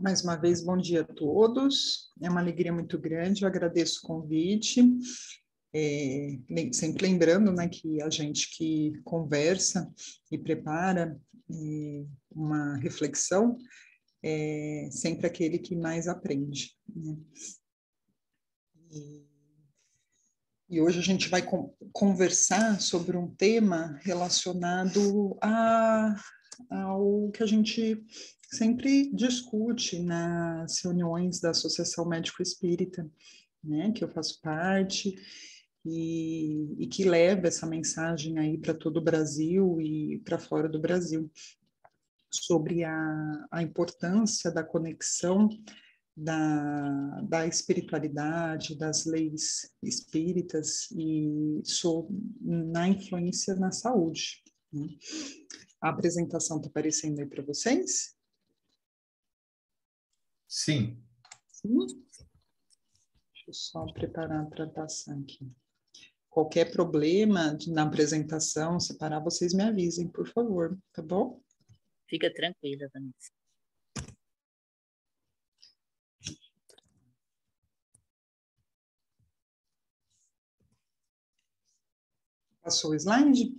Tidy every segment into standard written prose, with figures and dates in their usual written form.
Mais uma vez, bom dia a todos. É uma alegria muito grande, eu agradeço o convite. Sempre lembrando, né, que a gente que conversa e prepara uma reflexão é sempre aquele que mais aprende, né? E hoje a gente vai conversar sobre um tema relacionado ao que a gente sempre discute nas reuniões da Associação Médico Espírita, né, que eu faço parte, e que leva essa mensagem aí para todo o Brasil e para fora do Brasil, sobre a importância da conexão da espiritualidade, das leis espíritas na influência na saúde, né? A apresentação está aparecendo aí para vocês? Sim. Sim? Deixa eu só preparar para passar aqui. Qualquer problema na apresentação, separar, vocês me avisem, por favor, tá bom? Fica tranquila, Vanessa. Passou o slide?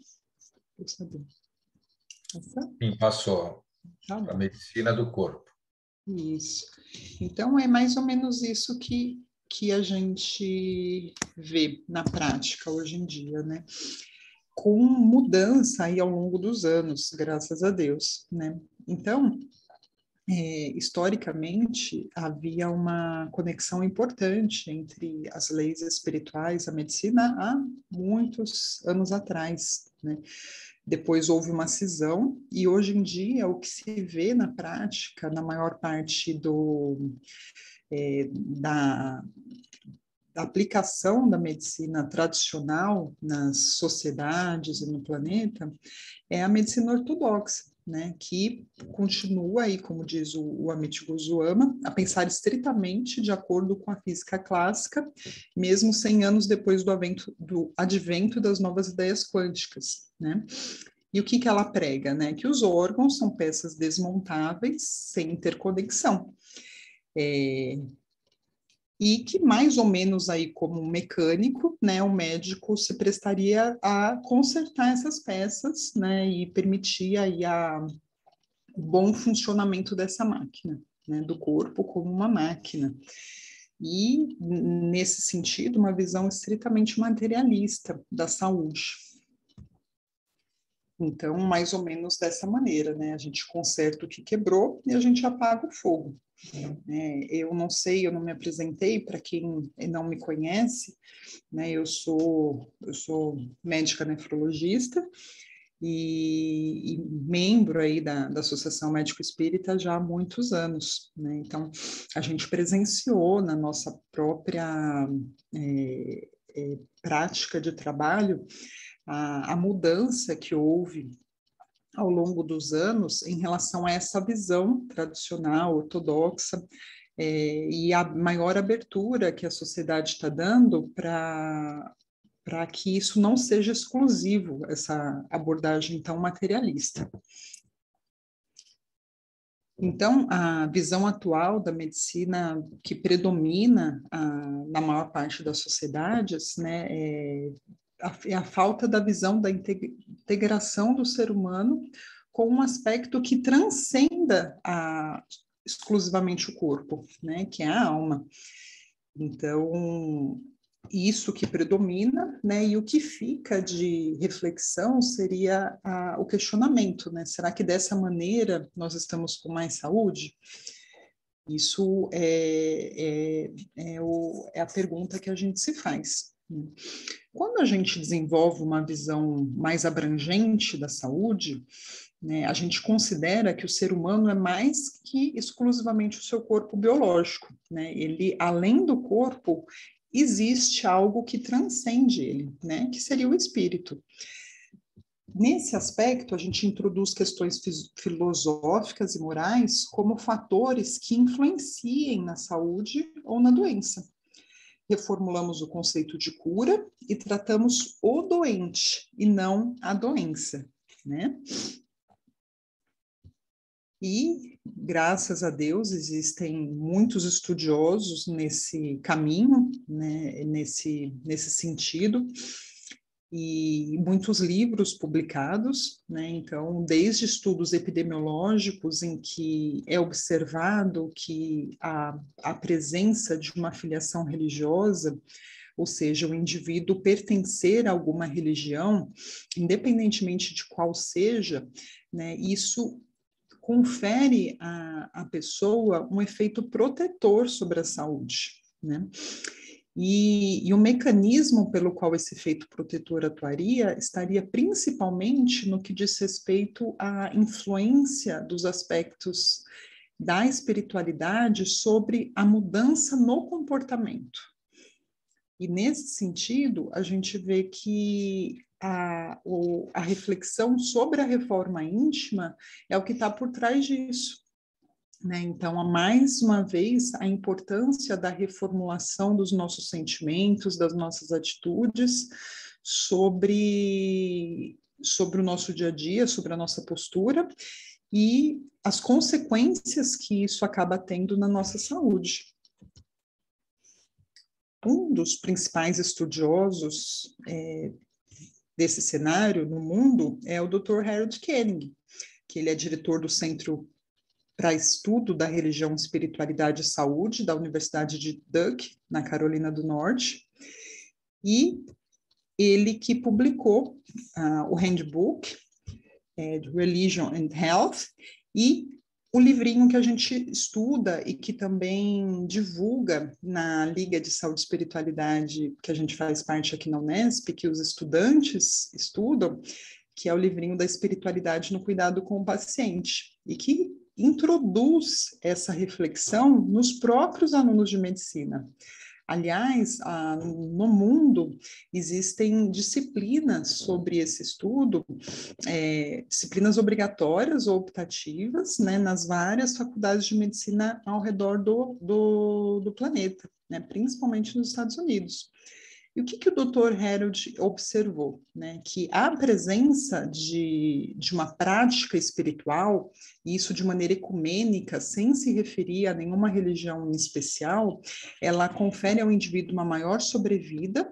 Eu sabia. Sim, passou. Tá bom. A medicina do corpo. Isso. Então, é mais ou menos isso que a gente vê na prática hoje em dia, né? Com mudança aí ao longo dos anos, graças a Deus, né? Então, historicamente, havia uma conexão importante entre as leis espirituais e a medicina há muitos anos atrás, né? Depois houve uma cisão, e hoje em dia o que se vê na prática, na maior parte da aplicação da medicina tradicional nas sociedades e no planeta, é a medicina ortodoxa, né, que continua aí, como diz o Amit Goswami, a pensar estritamente de acordo com a física clássica, mesmo 100 anos depois do advento das novas ideias quânticas, né? E o que ela prega, né? Que os órgãos são peças desmontáveis, sem interconexão. E que mais ou menos aí como um mecânico, né, o médico se prestaria a consertar essas peças, né, e permitir aí o bom funcionamento dessa máquina, né, do corpo como uma máquina. E, nesse sentido, uma visão estritamente materialista da saúde. Então, mais ou menos dessa maneira, né, a gente conserta o que quebrou e a gente apaga o fogo. Eu não sei, eu não me apresentei para quem não me conhece, né? Eu sou médica nefrologista e membro aí da Associação Médico Espírita já há muitos anos, né? Então, a gente presenciou na nossa própria prática de trabalho a mudança que houve ao longo dos anos em relação a essa visão tradicional, ortodoxa, e a maior abertura que a sociedade está dando para que isso não seja exclusivo, essa abordagem tão materialista. Então, a visão atual da medicina que predomina na maior parte das sociedades, né, é a falta da visão da integração do ser humano com um aspecto que transcenda exclusivamente o corpo, né, que é a alma. Então, isso que predomina, né, e o que fica de reflexão seria o questionamento, né, será que dessa maneira nós estamos com mais saúde? Isso é a pergunta que a gente se faz. Quando a gente desenvolve uma visão mais abrangente da saúde, né, a gente considera que o ser humano é mais que exclusivamente o seu corpo biológico, né? Ele, além do corpo, existe algo que transcende ele, né? Que seria o espírito. Nesse aspecto, a gente introduz questões filosóficas e morais como fatores que influenciem na saúde ou na doença. Reformulamos o conceito de cura e tratamos o doente e não a doença, né? E, graças a Deus, existem muitos estudiosos nesse caminho, né, nesse sentido, e muitos livros publicados, né? Então, desde estudos epidemiológicos em que é observado que a presença de uma filiação religiosa, ou seja, o indivíduo pertencer a alguma religião, independentemente de qual seja, né, isso confere à pessoa um efeito protetor sobre a saúde, né? E o mecanismo pelo qual esse efeito protetor atuaria estaria principalmente no que diz respeito à influência dos aspectos da espiritualidade sobre a mudança no comportamento. E nesse sentido, a gente vê que a reflexão sobre a reforma íntima é o que está por trás disso. Né? Então, mais uma vez, a importância da reformulação dos nossos sentimentos, das nossas atitudes sobre o nosso dia a dia, sobre a nossa postura e as consequências que isso acaba tendo na nossa saúde. Um dos principais estudiosos desse cenário no mundo é o Dr. Harold Koenig, que ele é diretor do Centro para Estudo da Religião, Espiritualidade e Saúde, da Universidade de Duke, na Carolina do Norte, e ele que publicou o Handbook Religion and Health e o livrinho que a gente estuda e que também divulga na Liga de Saúde e Espiritualidade, que a gente faz parte aqui na Unesp, que os estudantes estudam, que é o livrinho da espiritualidade no cuidado com o paciente, e que introduz essa reflexão nos próprios alunos de medicina. Aliás, no mundo existem disciplinas sobre esse estudo, disciplinas obrigatórias ou optativas, né, nas várias faculdades de medicina ao redor do planeta, né, principalmente nos Estados Unidos. E o que o Dr. Harold observou? Né? Que a presença de uma prática espiritual, e isso de maneira ecumênica, sem se referir a nenhuma religião em especial, ela confere ao indivíduo uma maior sobrevida,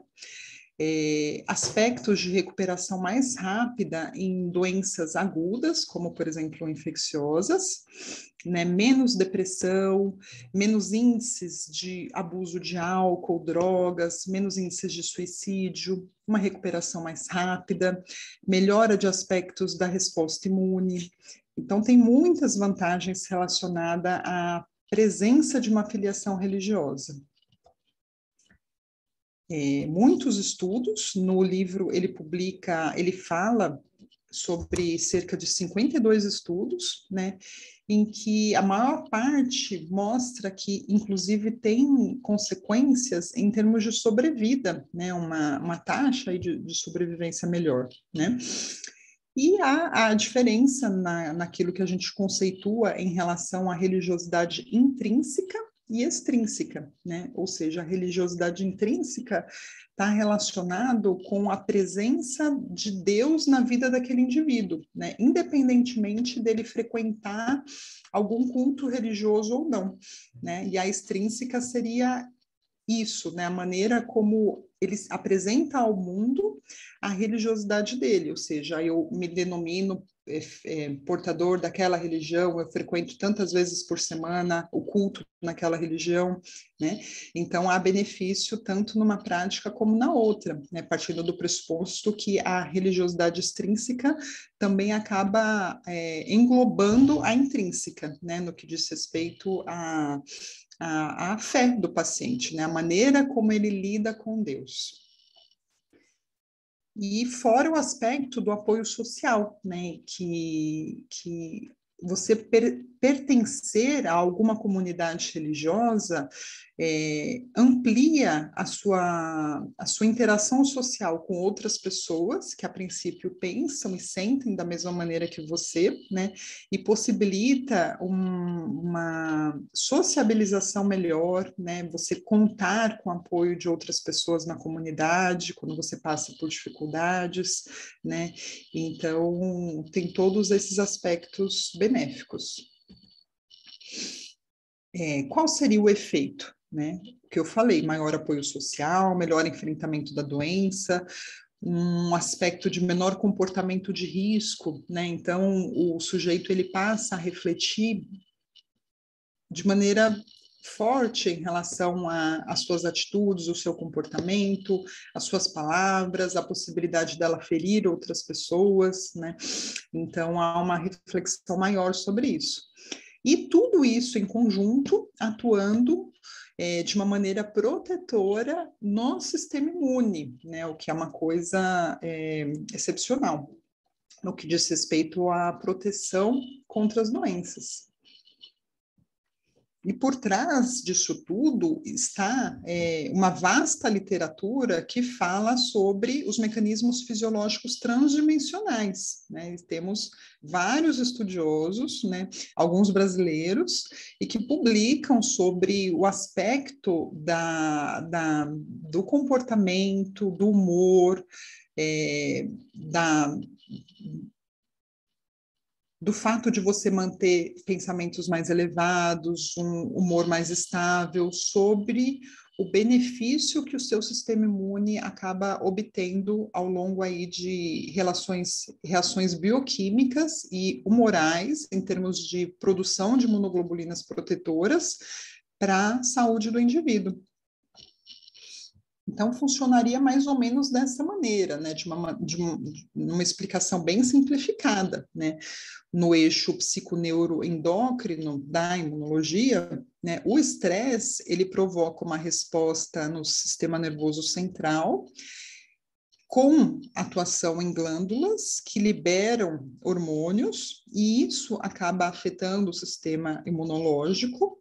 aspectos de recuperação mais rápida em doenças agudas, como, por exemplo, infecciosas, né, menos depressão, menos índices de abuso de álcool, drogas, menos índices de suicídio, uma recuperação mais rápida, melhora de aspectos da resposta imune. Então, tem muitas vantagens relacionadas à presença de uma filiação religiosa. Muitos estudos, no livro ele fala sobre cerca de 52 estudos, né, em que a maior parte mostra que, inclusive, tem consequências em termos de sobrevida, né, uma taxa aí de sobrevivência melhor, né. E há a diferença naquilo que a gente conceitua em relação à religiosidade intrínseca e extrínseca, né? Ou seja, a religiosidade intrínseca está relacionado com a presença de Deus na vida daquele indivíduo, né? Independentemente dele frequentar algum culto religioso ou não, né? E a extrínseca seria isso, né? A maneira como ele apresenta ao mundo a religiosidade dele, ou seja, eu me denomino portador daquela religião, eu frequento tantas vezes por semana o culto naquela religião, né? Então há benefício tanto numa prática como na outra, né? Partindo do pressuposto que a religiosidade extrínseca também acaba englobando a intrínseca, né? No que diz respeito a fé do paciente, né? A maneira como ele lida com Deus. E fora o aspecto do apoio social, né? Que você pertencer a alguma comunidade religiosa amplia a sua interação social com outras pessoas que a princípio pensam e sentem da mesma maneira que você, né? E possibilita uma sociabilização melhor, né? Você contar com o apoio de outras pessoas na comunidade quando você passa por dificuldades, né? Então tem todos esses aspectos benéficos. Qual seria o efeito, né? O que eu falei, maior apoio social, melhor enfrentamento da doença, um aspecto de menor comportamento de risco, né? Então, o sujeito ele passa a refletir de maneira forte em relação às suas atitudes, o seu comportamento, as suas palavras, a possibilidade dela ferir outras pessoas, né? Então, há uma reflexão maior sobre isso. E tudo isso em conjunto, atuando de uma maneira protetora no sistema imune, né? O que é uma coisa excepcional, no que diz respeito à proteção contra as doenças. E por trás disso tudo está uma vasta literatura que fala sobre os mecanismos fisiológicos transdimensionais, né? E temos vários estudiosos, né, alguns brasileiros, e que publicam sobre o aspecto do comportamento, do humor, do fato de você manter pensamentos mais elevados, um humor mais estável, sobre o benefício que o seu sistema imune acaba obtendo ao longo aí de reações bioquímicas e humorais, em termos de produção de imunoglobulinas protetoras para a saúde do indivíduo. Então, funcionaria mais ou menos dessa maneira, né, de uma explicação bem simplificada, né, no eixo psiconeuroendócrino da imunologia, né, o estresse, ele provoca uma resposta no sistema nervoso central, com atuação em glândulas que liberam hormônios, e isso acaba afetando o sistema imunológico,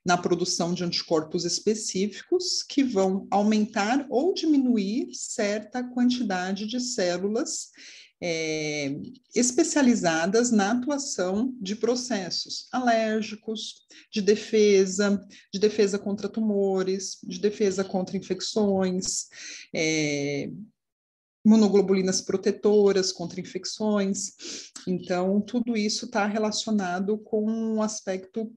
na produção de anticorpos específicos que vão aumentar ou diminuir certa quantidade de células especializadas na atuação de processos alérgicos, de defesa contra tumores, de defesa contra infecções, imunoglobulinas protetoras contra infecções. Então, tudo isso está relacionado com um aspecto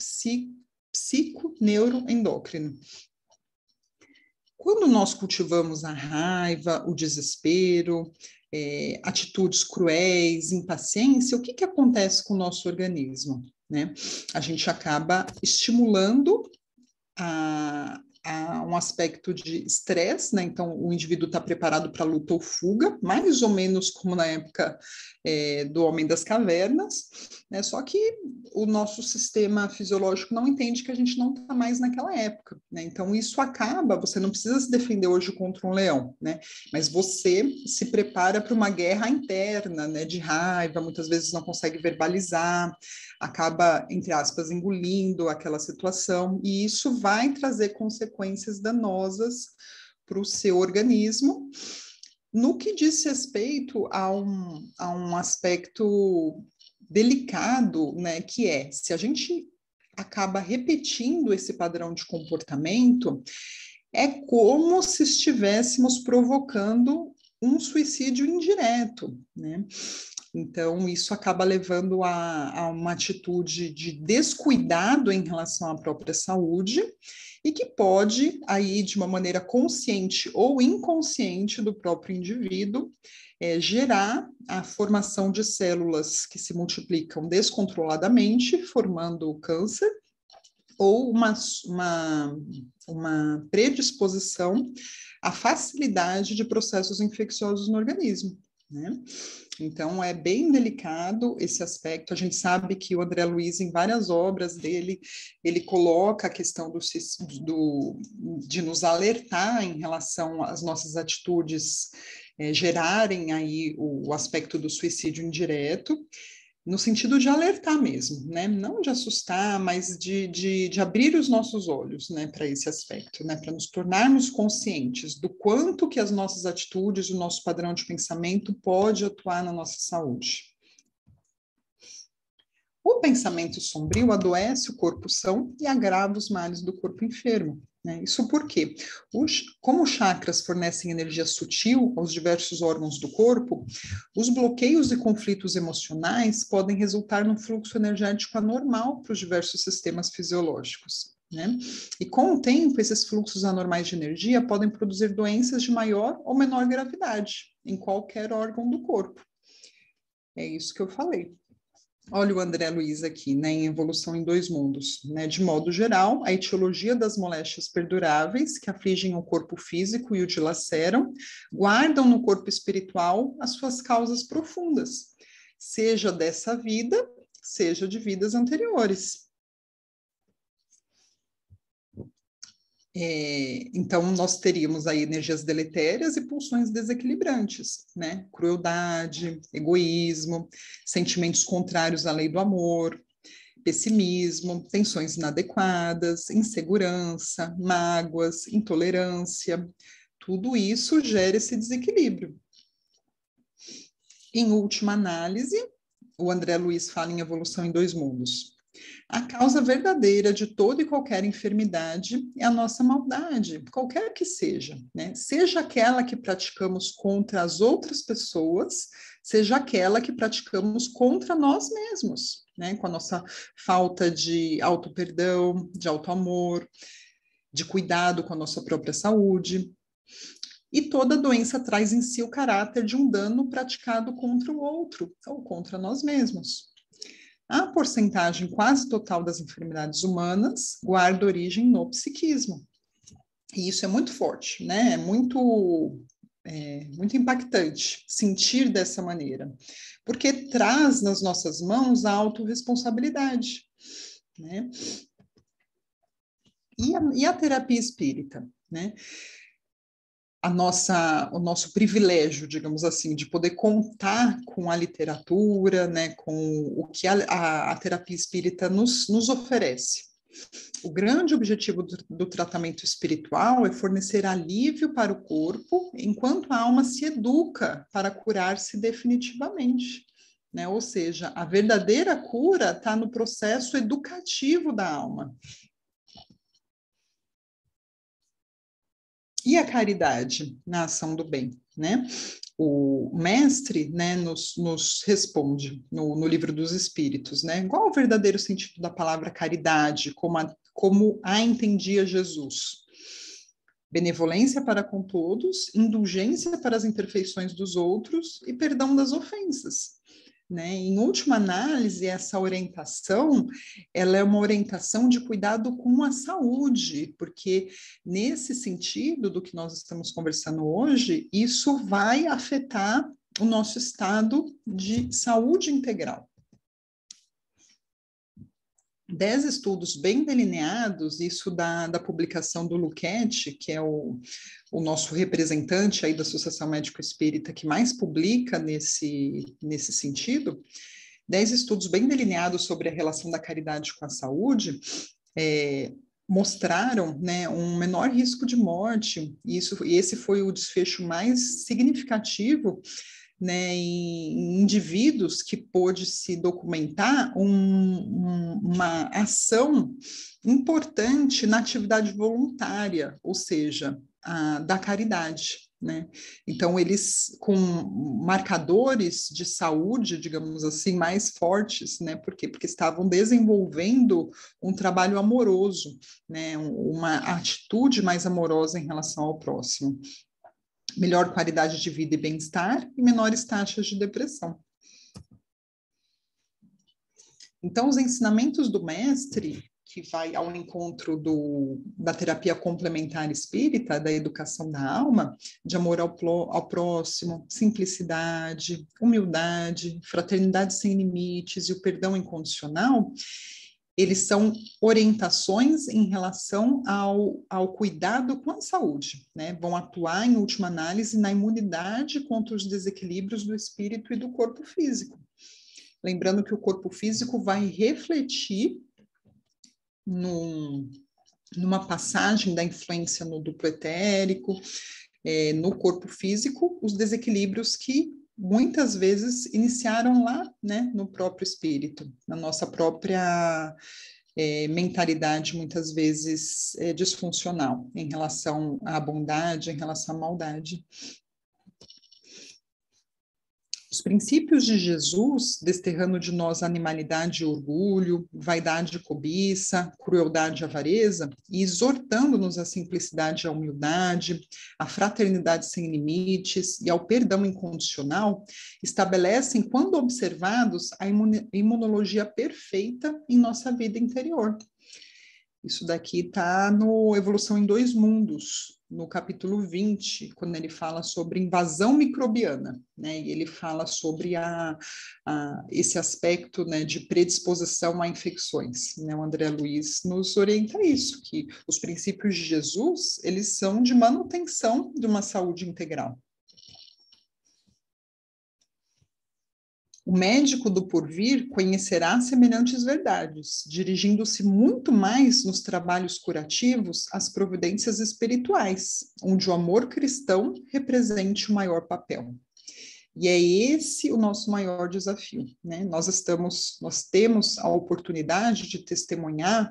psiconeuroendócrino. Quando nós cultivamos a raiva, o desespero, atitudes cruéis, impaciência, o que acontece com o nosso organismo, né? A gente acaba estimulando a um aspecto de estresse, né? Então, o indivíduo está preparado para luta ou fuga, mais ou menos como na época do Homem das Cavernas, né? Só que o nosso sistema fisiológico não entende que a gente não está mais naquela época, né? Então, isso acaba, você não precisa se defender hoje contra um leão, né? Mas você se prepara para uma guerra interna, né? De raiva, muitas vezes não consegue verbalizar, acaba, entre aspas, engolindo aquela situação, e isso vai trazer consequências danosas para o seu organismo. No que diz respeito a um aspecto delicado, né, que é, se a gente acaba repetindo esse padrão de comportamento, é como se estivéssemos provocando um suicídio indireto, né? Então, isso acaba levando a uma atitude de descuidado em relação à própria saúde e que pode, aí, de uma maneira consciente ou inconsciente do próprio indivíduo, gerar a formação de células que se multiplicam descontroladamente, formando câncer, ou uma predisposição à facilidade de processos infecciosos no organismo, né? Então, é bem delicado esse aspecto. A gente sabe que o André Luiz, em várias obras dele, ele coloca a questão de nos alertar em relação às nossas atitudes gerarem aí o aspecto do suicídio indireto, no sentido de alertar mesmo, né? Não de assustar, mas de abrir os nossos olhos, né, para esse aspecto, né, para nos tornarmos conscientes do quanto que as nossas atitudes, o nosso padrão de pensamento pode atuar na nossa saúde. O pensamento sombrio adoece o corpo são e agrava os males do corpo enfermo, né? Isso porque, como os chakras fornecem energia sutil aos diversos órgãos do corpo, os bloqueios e conflitos emocionais podem resultar num fluxo energético anormal para os diversos sistemas fisiológicos, né? E com o tempo, esses fluxos anormais de energia podem produzir doenças de maior ou menor gravidade em qualquer órgão do corpo. É isso que eu falei. Olha o André Luiz aqui, né, em Evolução em Dois Mundos. Né? De modo geral, a etiologia das moléstias perduráveis que afligem o corpo físico e o dilaceram, guardam no corpo espiritual as suas causas profundas, seja dessa vida, seja de vidas anteriores. Então, nós teríamos aí energias deletérias e pulsões desequilibrantes, né? Crueldade, egoísmo, sentimentos contrários à lei do amor, pessimismo, tensões inadequadas, insegurança, mágoas, intolerância. Tudo isso gera esse desequilíbrio. Em última análise, o André Luiz fala em Evolução em Dois Mundos. A causa verdadeira de toda e qualquer enfermidade é a nossa maldade, qualquer que seja, né? Seja aquela que praticamos contra as outras pessoas, seja aquela que praticamos contra nós mesmos, né? Com a nossa falta de auto-perdão, de auto-amor, de cuidado com a nossa própria saúde. E toda doença traz em si o caráter de um dano praticado contra o outro, ou contra nós mesmos. A porcentagem quase total das enfermidades humanas guarda origem no psiquismo. E isso é muito forte, né? É muito impactante sentir dessa maneira, porque traz nas nossas mãos a autorresponsabilidade, né? E a terapia espírita, né? O nosso privilégio, digamos assim, de poder contar com a literatura, né, com o que a terapia espírita nos oferece. O grande objetivo do tratamento espiritual é fornecer alívio para o corpo, enquanto a alma se educa para curar-se definitivamente. Né? Ou seja, a verdadeira cura está no processo educativo da alma. E a caridade na ação do bem, né? O mestre, né, nos responde no Livro dos Espíritos, né? Qual o verdadeiro sentido da palavra caridade, como a entendia Jesus? Benevolência para com todos, indulgência para as imperfeições dos outros e perdão das ofensas. Né? Em última análise, essa orientação, ela é uma orientação de cuidado com a saúde, porque nesse sentido do que nós estamos conversando hoje, isso vai afetar o nosso estado de saúde integral. 10 estudos bem delineados, isso da publicação do Luquete, que é o nosso representante aí da Associação Médico Espírita que mais publica nesse sentido, 10 estudos bem delineados sobre a relação da caridade com a saúde, mostraram, né, um menor risco de morte, e esse foi o desfecho mais significativo, né, em indivíduos que pôde se documentar uma ação importante na atividade voluntária, ou seja, da caridade, né? Então, eles com marcadores de saúde, digamos assim, mais fortes, né? Por quê? Porque estavam desenvolvendo um trabalho amoroso, né? Uma atitude mais amorosa em relação ao próximo. Melhor qualidade de vida e bem-estar e menores taxas de depressão. Então, os ensinamentos do mestre, que vai ao encontro da terapia complementar espírita, da educação da alma, de amor ao próximo, simplicidade, humildade, fraternidade sem limites e o perdão incondicional, eles são orientações em relação ao cuidado com a saúde, né? Vão atuar, em última análise, na imunidade contra os desequilíbrios do espírito e do corpo físico. Lembrando que o corpo físico vai refletir numa passagem da influência no duplo etérico, no corpo físico, os desequilíbrios que muitas vezes iniciaram lá, né, no próprio espírito, na nossa própria mentalidade muitas vezes disfuncional em relação à bondade, em relação à maldade. Os princípios de Jesus, desterrando de nós animalidade e orgulho, vaidade e cobiça, crueldade e avareza, e exortando-nos à simplicidade e à humildade, à fraternidade sem limites e ao perdão incondicional, estabelecem, quando observados, a imunologia perfeita em nossa vida interior. Isso daqui está no Evolução em Dois Mundos, no capítulo 20, quando ele fala sobre invasão microbiana, né? E ele fala sobre esse aspecto, né, de predisposição a infecções, né? O André Luiz nos orienta a isso, que os princípios de Jesus, eles são de manutenção de uma saúde integral. O médico do porvir conhecerá semelhantes verdades, dirigindo-se muito mais nos trabalhos curativos às providências espirituais, onde o amor cristão represente o maior papel. E é esse o nosso maior desafio, né? Nós temos a oportunidade de testemunhar,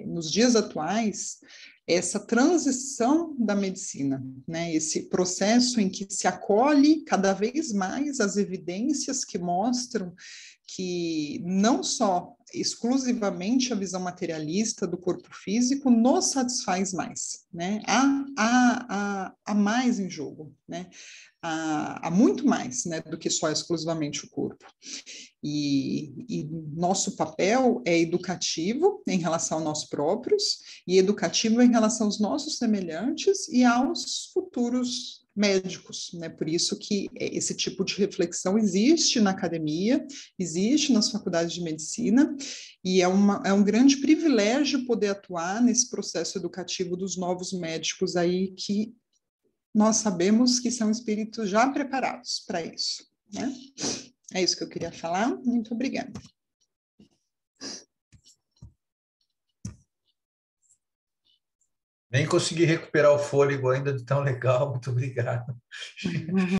nos dias atuais, essa transição da medicina, né? Esse processo em que se acolhe cada vez mais as evidências que mostram que não só exclusivamente a visão materialista do corpo físico nos satisfaz mais, né? Há mais em jogo, né? Há muito mais, né, do que só exclusivamente o corpo. E nosso papel é educativo em relação a nós próprios e educativo em relação aos nossos semelhantes e aos futuros médicos, né? Por isso que esse tipo de reflexão existe na academia, existe nas faculdades de medicina, e é um grande privilégio poder atuar nesse processo educativo dos novos médicos aí, que nós sabemos que são espíritos já preparados para isso, né? É isso que eu queria falar. Muito obrigada. Nem consegui recuperar o fôlego ainda de tão legal. Muito obrigado.